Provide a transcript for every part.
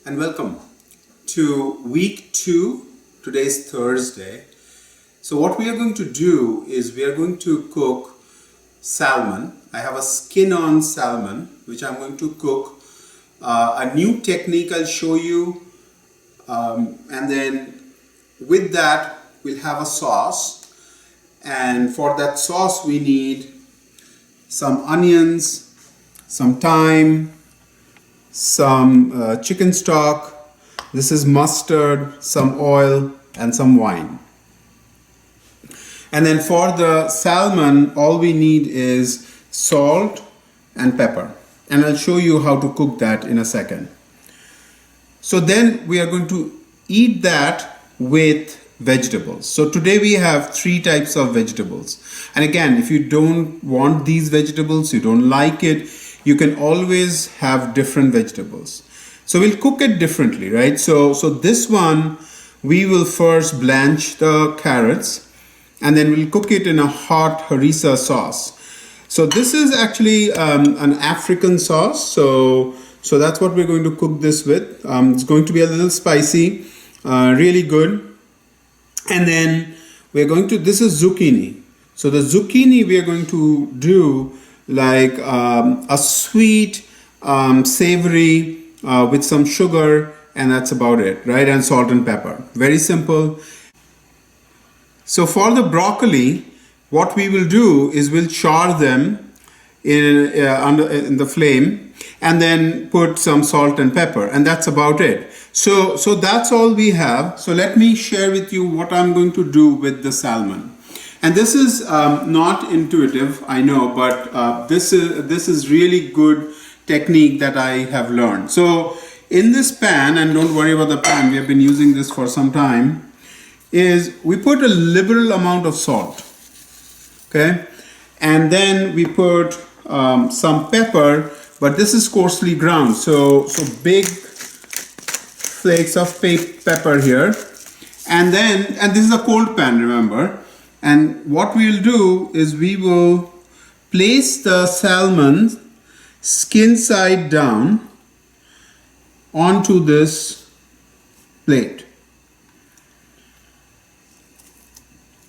and welcome to week 2. Today's Thursday. So what we are going to do is we are going to cook salmon. I have a skin on salmon which I'm going to cook. A new technique I'll show you, and then with that we'll have a sauce, and for that sauce we need some onions, some thyme, some chicken stock, this is mustard, some oil and some wine. And then for the salmon all we need is salt and pepper, and I'll show you how to cook that in a second. So then we are going to eat that with vegetables. So today we have 3 types of vegetables, and again, if you don't want these vegetables, you don't like it, you can always have different vegetables. So we'll cook it differently, right? So this one we will first blanch the carrots, and then we'll cook it in a hot harissa sauce. So this is actually an African sauce, so that's what we're going to cook this with. It's going to be a little spicy, really good. And then we're going to, this is zucchini. So the zucchini we are going to do like a sweet, savory with some sugar, and that's about it, right? And salt and pepper. Very simple. So for the broccoli, what we will do is we'll char them in the flame, and then put some salt and pepper, and that's about it. So that's all we have. So let me share with you what I'm going to do with the salmon. And this is not intuitive, I know, but this is really good technique that I have learned. So in this pan, and don't worry about the pan, we have been using this for some time, is we put a liberal amount of salt, okay? And then we put some pepper, but this is coarsely ground, so big flakes of pepper here. And this is a cold pan, remember. And what we'll do is we will place the salmon skin side down onto this plate.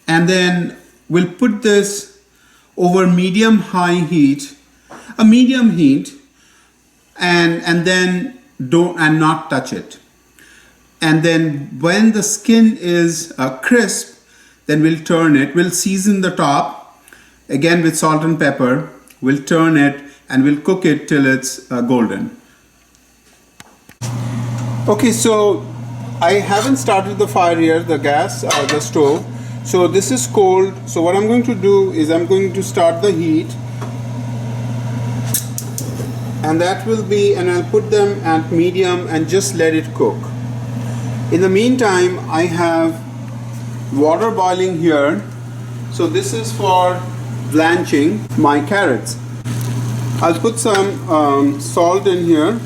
And then we'll put this over medium-high heat, a medium heat, and then not touch it. And then when the skin is crisp, then we'll turn it. We'll season the top again with salt and pepper. We'll turn it and we'll cook it till it's golden. Okay, so I haven't started the fire here, the gas, the stove. So this is cold. So what I'm going to do is I'm going to start the heat, and that will be, and I'll put them at medium and just let it cook. In the meantime, I have water boiling here. So this is for blanching my carrots. I'll put some salt in here,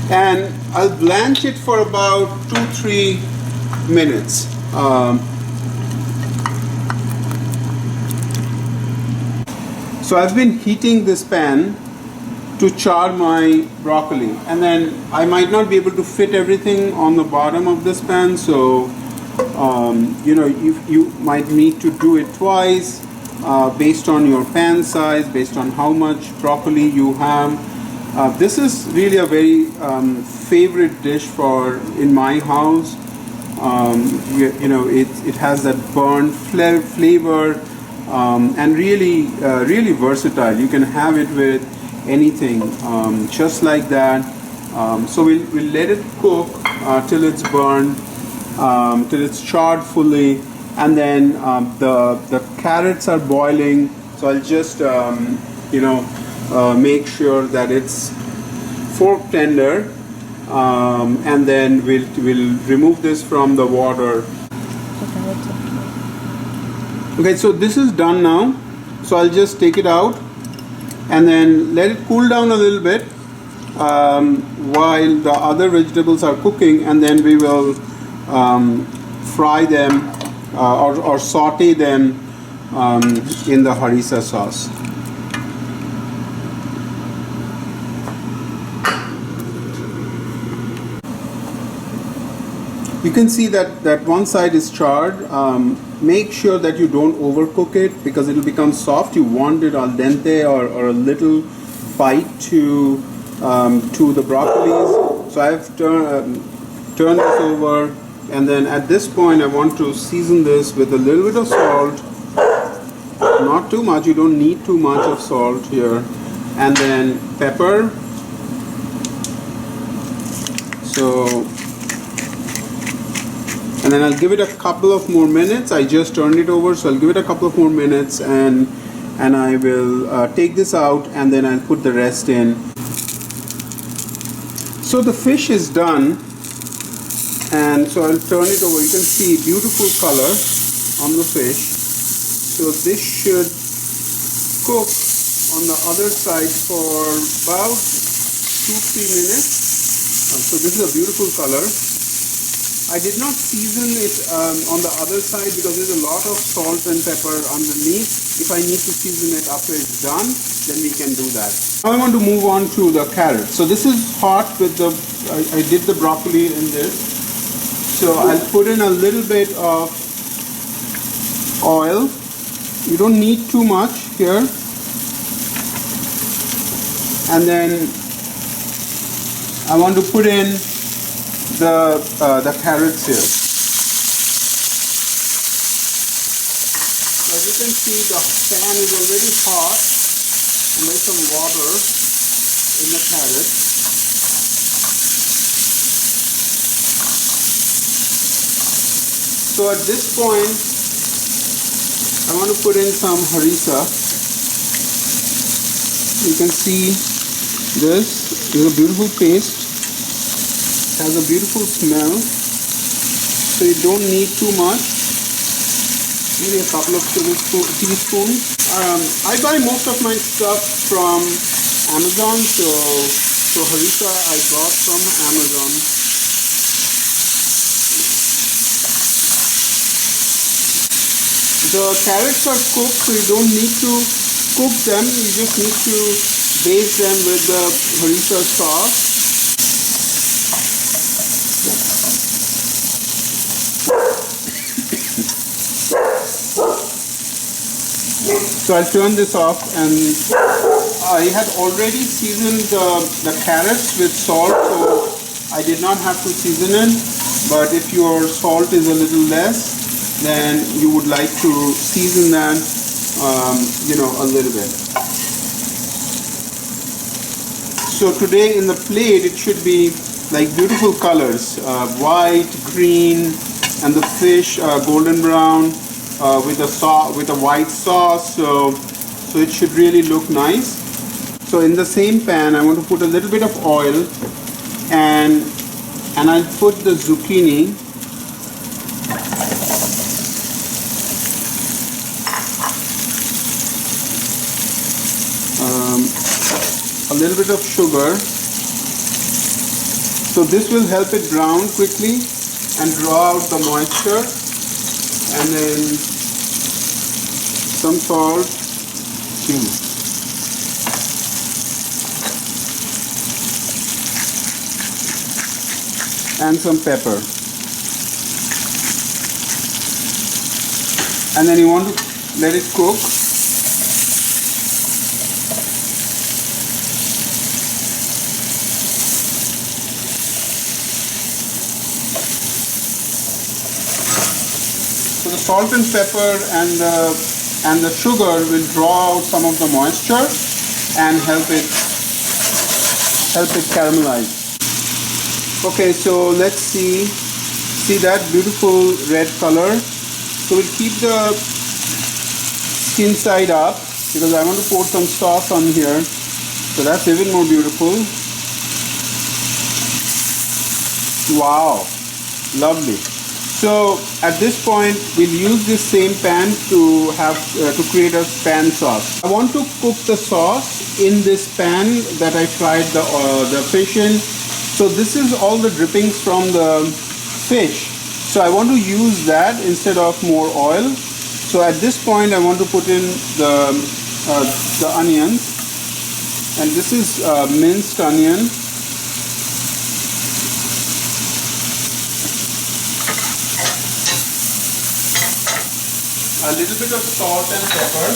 and I'll blanch it for about 2-3 minutes. So I've been heating this pan to char my broccoli, and then I might not be able to fit everything on the bottom of this pan, so you might need to do it twice based on your pan size, based on how much broccoli you have. This is really a very favorite dish in my house. It has that burnt flavor, and really versatile. You can have it with anything, just like that. So we'll let it cook till it's burned, till it's charred fully, and then the carrots are boiling. So I'll just make sure that it's fork tender, and then we'll remove this from the water. Okay, so this is done now. So I'll just take it out and then let it cool down a little bit while the other vegetables are cooking, and then we will fry them or saute them in the harissa sauce. You can see that one side is charred. Make sure that you don't overcook it because it will become soft. You want it al dente or a little bite to the broccolis. So I've turned this over, and then at this point I want to season this with a little bit of salt. Not too much, you don't need too much of salt here. And then pepper. And then I'll give it a couple of more minutes. I just turned it over, so I'll give it a couple of more minutes, and I will take this out, and then I'll put the rest in. So the fish is done, and so I'll turn it over. You can see beautiful color on the fish. So this should cook on the other side for about 2-3 minutes. So this is a beautiful color. I did not season it on the other side because there's a lot of salt and pepper underneath. If I need to season it after it's done, then we can do that. Now I want to move on to the carrots. So this is hot with the, I did the broccoli in this. So I'll put in a little bit of oil. You don't need too much here. And then I want to put in the carrots here. So as you can see, the pan is already hot, and there's some water in the carrots. So at this point, I want to put in some harissa. You can see this is a beautiful paste. It has a beautiful smell. So you don't need too much. Maybe a couple of teaspoons. I buy most of my stuff from Amazon, so harissa I bought from Amazon. The carrots are cooked, so you don't need to cook them. You just need to baste them with the harissa sauce. So I'll turn this off, and I had already seasoned the carrots with salt, so I did not have to season it. But if your salt is a little less, then you would like to season that, a little bit. So today in the plate, it should be like beautiful colors, white, green, and the fish golden brown. With a white sauce, so it should really look nice. So in the same pan, I want to put a little bit of oil, and I'll put the zucchini. A little bit of sugar. So this will help it brown quickly and draw out the moisture. And then some salt, and some pepper. And then you want to let it cook. So the salt and pepper and the sugar will draw out some of the moisture and help it caramelize. Okay, so let's see that beautiful red color. So we'll keep the skin side up because I want to pour some sauce on here. So that's even more beautiful. Wow, lovely. So at this point, we'll use this same pan to create a pan sauce. I want to cook the sauce in this pan that I fried the fish in. So this is all the drippings from the fish. So I want to use that instead of more oil. So at this point, I want to put in the onions, and this is minced onion. a little bit of salt and pepper.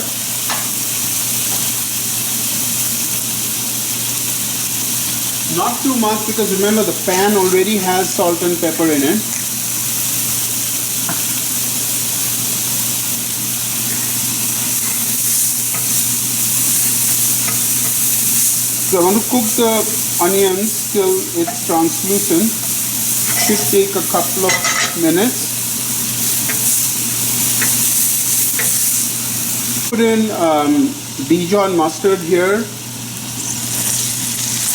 Not too much, because remember the pan already has salt and pepper in it. So I want to cook the onions till it's translucent. Should take a couple of minutes. Put in Dijon mustard here.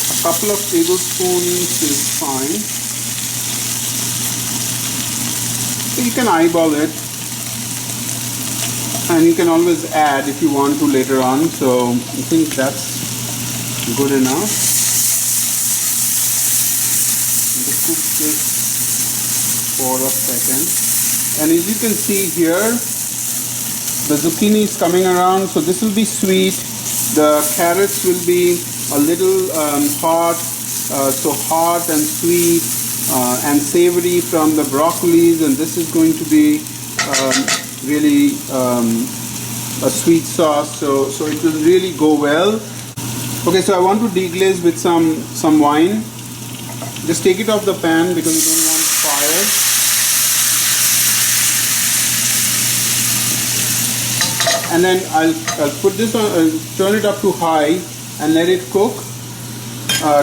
A couple of tablespoons is fine. So you can eyeball it, and you can always add if you want to later on. So I think that's good enough. Cook this for a second, and as you can see here, the zucchini is coming around, so this will be sweet. The carrots will be a little hot, so hot and sweet and savory from the broccolis, and this is going to be really a sweet sauce, so it will really go well. Okay, so I want to deglaze with some wine. Just take it off the pan because you don't want fire. And then I'll put this on, turn it up to high and let it cook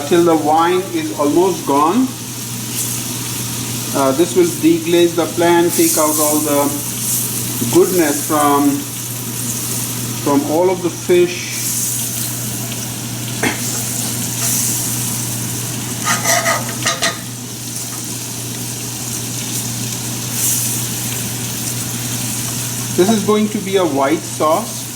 till the wine is almost gone. This will deglaze the pan, take out all the goodness from all of the fish. This is going to be a white sauce.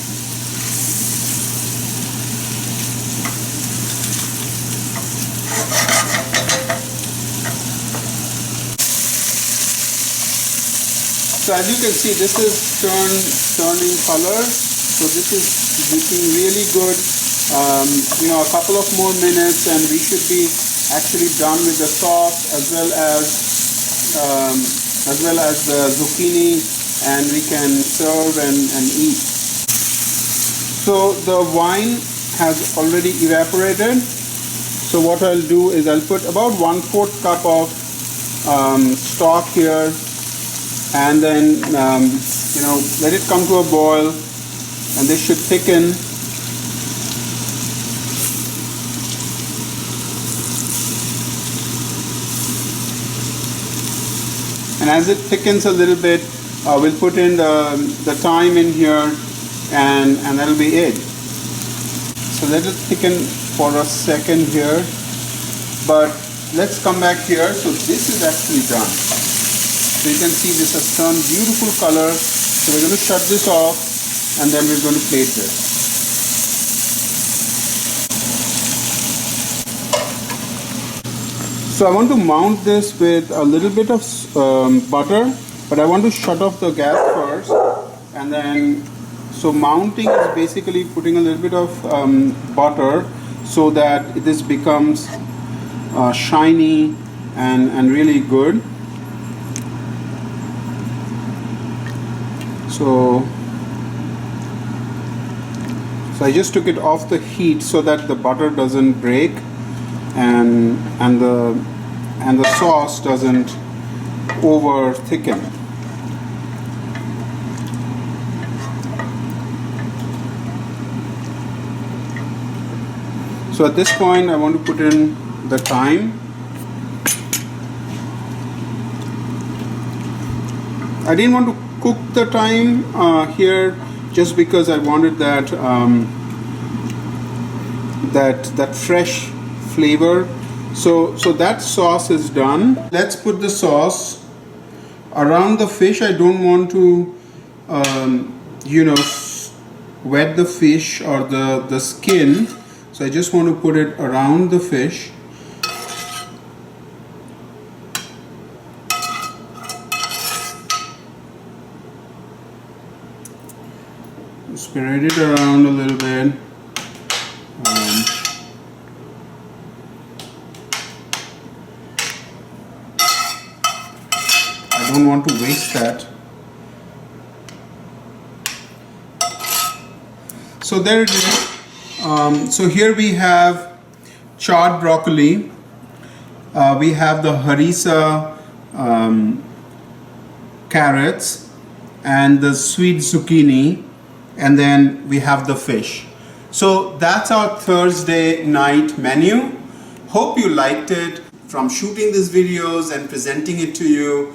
So as you can see, this is turning color. So this is looking really good. A couple of more minutes and we should be actually done with the sauce as well as the zucchini, and we can serve and eat. So the wine has already evaporated. So what I'll do is I'll put about 1/4 cup of stock here, and then let it come to a boil, and this should thicken. And as it thickens a little bit, we'll put in the thyme in here, and that'll be it. So let it thicken for a second here, but let's come back here. So this is actually done. So you can see this has turned beautiful color. So we're going to shut this off, and then we're going to plate this. So I want to mount this with a little bit of butter, but I want to shut off the gas first, and then so mounting is basically putting a little bit of butter so that this becomes shiny and really good. So I just took it off the heat so that the butter doesn't break and the sauce doesn't over thicken. So at this point I want to put in the thyme. I didn't want to cook the thyme here just because I wanted that that fresh flavor. So that sauce is done. Let's put the sauce around the fish. I don't want to wet the fish or the skin, so I just want to put it around the fish. Spread it around a little bit. I don't want to waste that. So there it is. So here we have charred broccoli. We have the harissa carrots and the sweet zucchini, and then we have the fish. So that's our Thursday night menu. Hope you liked it. From shooting these videos and presenting it to you,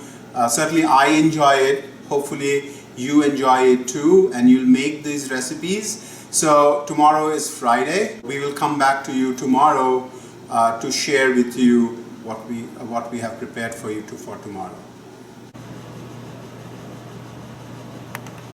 certainly I enjoy it. Hopefully you enjoy it too, and you'll make these recipes. So tomorrow is Friday. We will come back to you tomorrow to share with you what we have prepared for you for tomorrow.